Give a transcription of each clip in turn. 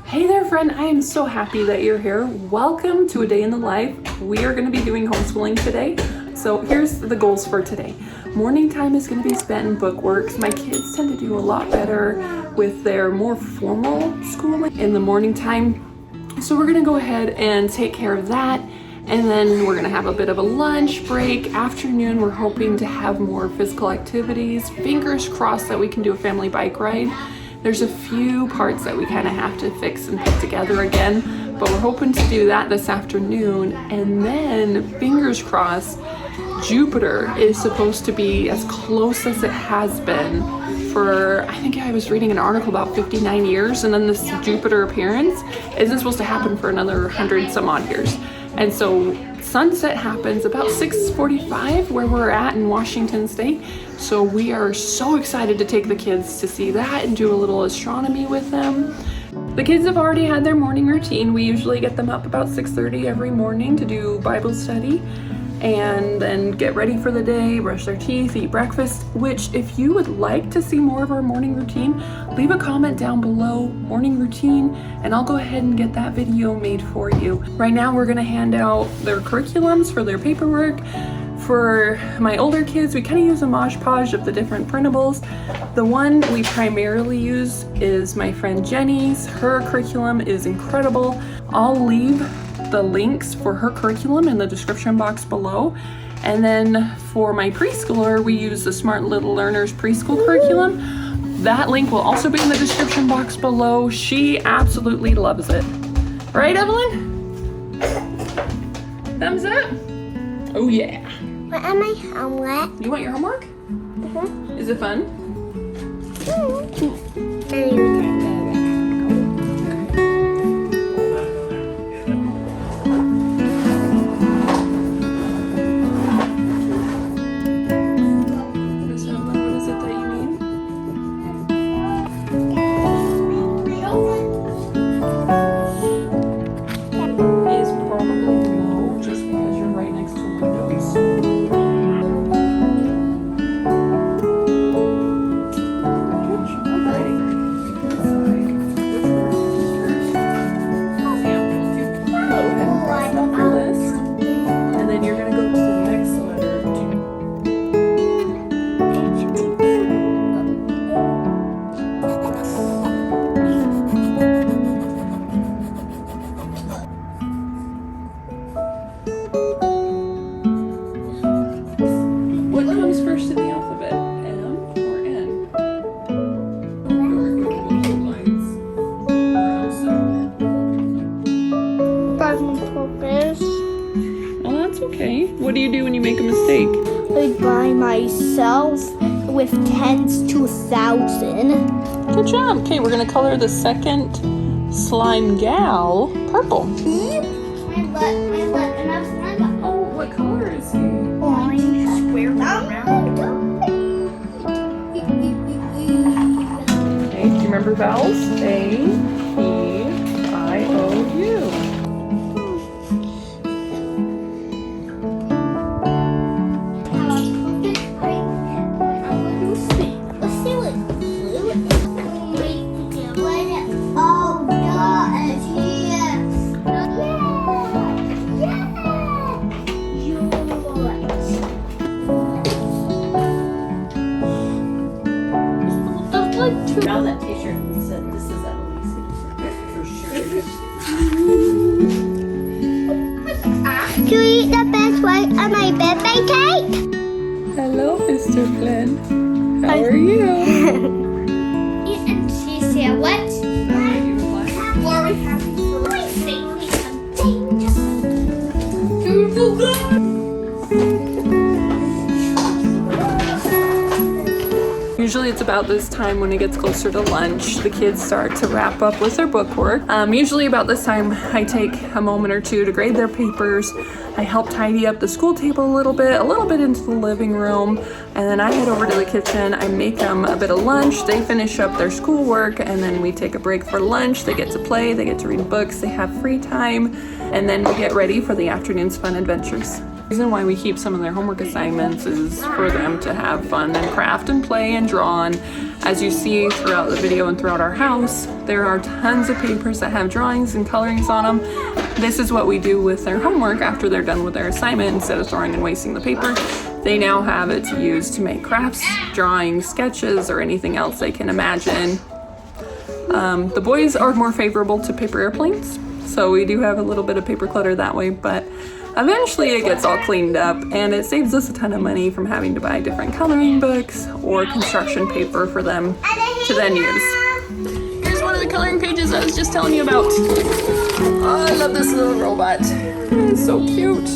Hey there friend, I am so happy that you're here. Welcome to a day in the life. We are going to be doing homeschooling today. So here's the goals for today. Morning time is going to be spent in bookworks. My kids tend to do a lot better with their more formal schooling in the morning time. So we're going to go ahead and take care of that. And then we're gonna have a bit of a lunch break. Afternoon, we're hoping to have more physical activities. Fingers crossed that we can do a family bike ride. There's a few parts that we kind of have to fix and put together again, but we're hoping to do that this afternoon. And then, fingers crossed, Jupiter is supposed to be as close as it has been for, I think I was reading an article about 59 years, and then this Jupiter appearance isn't supposed to happen for another 100 some odd years. And so sunset happens about 6:45 where we're at in Washington State. So we are so excited to take the kids to see that and do a little astronomy with them. The kids have already had their morning routine. We usually get them up about 6:30 every morning to do Bible study and then get ready for the day, brush their teeth, eat breakfast, which if you would like to see more of our morning routine, leave a comment down below, morning routine, and I'll go ahead and get that video made for you. Right now we're gonna hand out their curriculums for their paperwork. For my older kids, we kind of use a mosh podge of the different printables. The one we primarily use is my friend Jenny's. Her curriculum is incredible. I'll leave the links for her curriculum in the description box below. And then for my preschooler, we use the Smart Little Learners preschool curriculum. That link will also be in the description box below. She absolutely loves it. Right, Evelyn? Thumbs up? Oh yeah. What am I homework? You want your homework? Mm-hmm. Is it fun? Okay. What do you do when you make a mistake? I buy myself with 10s to 1,000. Good job. Okay, we're gonna color the second slime gal purple. Oh, what color is he? Orange. Square round. Okay, do you remember vowels? A, E, I, O, U. Now that t-shirt said this is Emily's for sure. To eat the best way on my birthday cake. Hello, Mr. Flynn. How are you? And she said, what? Very happy for my family Usually it's about this time when it gets closer to lunch, the kids start to wrap up with their bookwork. Usually about this time I take a moment or two to grade their papers. I help tidy up the school table a little bit into the living room, and then I head over to the kitchen. I make them a bit of lunch, they finish up their schoolwork, and then we take a break for lunch. They get to play, they get to read books, they have free time, and then we get ready for the afternoon's fun adventures. The reason why we keep some of their homework assignments is for them to have fun and craft and play and draw. And as you see throughout the video and throughout our house, there are tons of papers that have drawings and colorings on them. This is what we do with their homework after they're done with their assignment. Instead of throwing and wasting the paper, they now have it to use to make crafts, drawings, sketches, or anything else they can imagine. The boys are more favorable to paper airplanes, so we do have a little bit of paper clutter that way, but eventually it gets all cleaned up and it saves us a ton of money from having to buy different coloring books or construction paper for them to then use. Here's one of the coloring pages I was just telling you about. Oh, I love this little robot. It's so cute.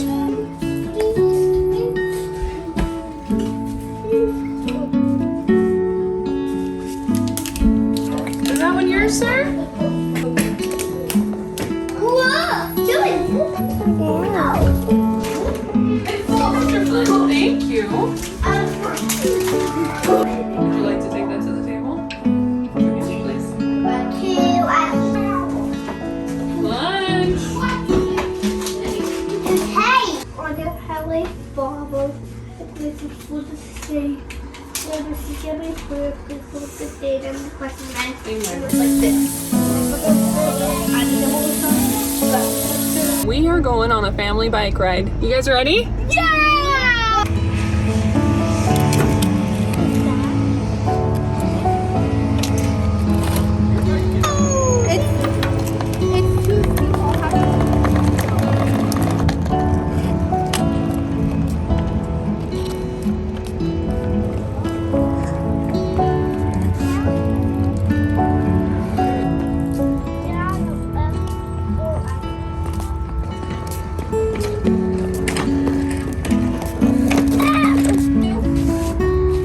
Is that one yours, sir? Thank you. Would you like to take that to the table? Please. Lunch. Hey! On the highway, Bobo. This is what to say. This is my prayer. This is the date and the question. And it's like this. We are going on a family bike ride. You guys ready? Yeah!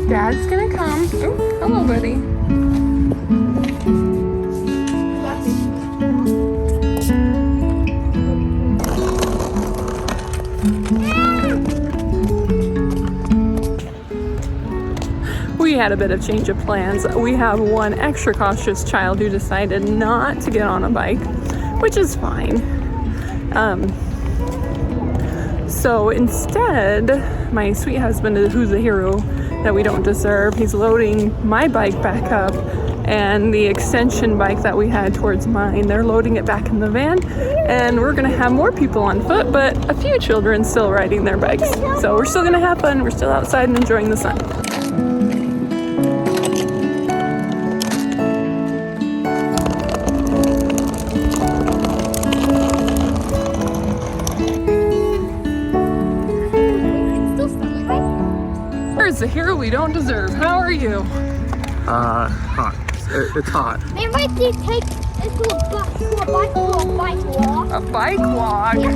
Dad's gonna come. Oh, hello, buddy. We had a bit of change of plans. We have one extra cautious child who decided not to get on a bike, which is fine. So instead, my sweet husband, who's a hero that we don't deserve, he's loading my bike back up, and the extension bike that we had towards mine, they're loading it back in the van, and we're gonna have more people on foot, but a few children still riding their bikes. So we're still gonna have fun. We're still outside and enjoying the sun. Where's the hero we don't deserve? How are you? Hot. It's hot. Maybe I could take it to a bike walk. A bike walk? Yeah.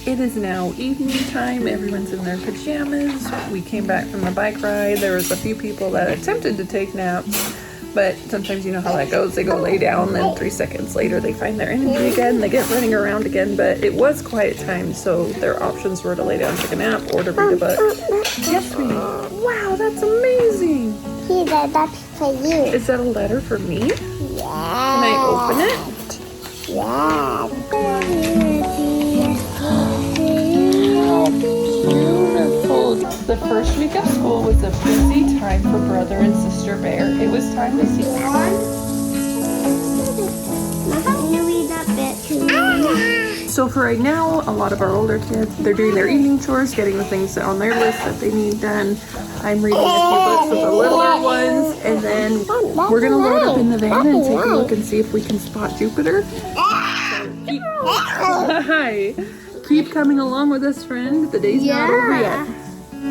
It is now evening time. Everyone's in their pajamas. We came back from the bike ride. There was a few people that attempted to take naps, but sometimes you know how that goes. They go lay down, then 3 seconds later they find their energy again. They get running around again, but it was quiet time, so their options were to lay down, take a nap, or to read a book. Yes, sweetie. Wow, that's amazing. Here, that's for you. Is that a letter for me? Yeah. Can I open it? Yeah. Beautiful. The first week of school was a busy time for Brother and Sister Bear. It was time to see. So for right now, a lot of our older kids, they're doing their evening chores, getting the things on their list that they need done. I'm reading a few books with the littler ones, and then we're gonna load up in the van and take a look and see if we can spot Jupiter. Hi. Keep coming along with us, friend. The day's not over yet.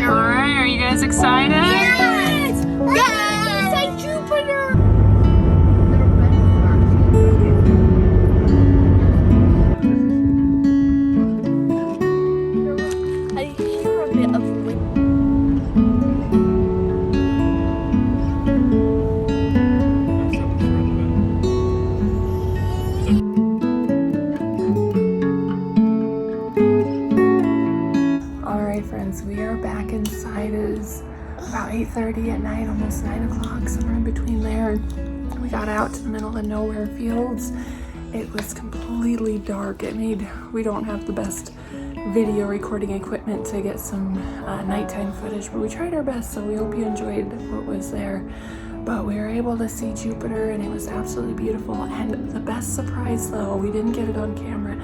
All right, are you guys excited? Yes! Yes! Say Jupiter! I hear a bit of wind. about 8:30 at night, almost 9 o'clock, somewhere in between there. And we got out to the middle of nowhere fields. It was completely dark. We don't have the best video recording equipment to get some nighttime footage, but we tried our best, so we hope you enjoyed what was there. But we were able to see Jupiter, and it was absolutely beautiful. And the best surprise, though, we didn't get it on camera,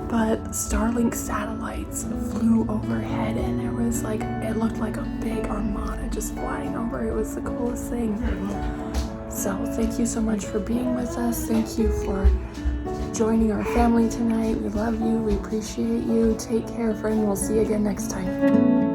but Starlink satellites flew overhead, and there was it looked like a big armada just flying over. It was the coolest thing. So thank you so much for being with us. Thank you for joining our family tonight. We love you. We appreciate you. Take care, friend. We'll see you again next time.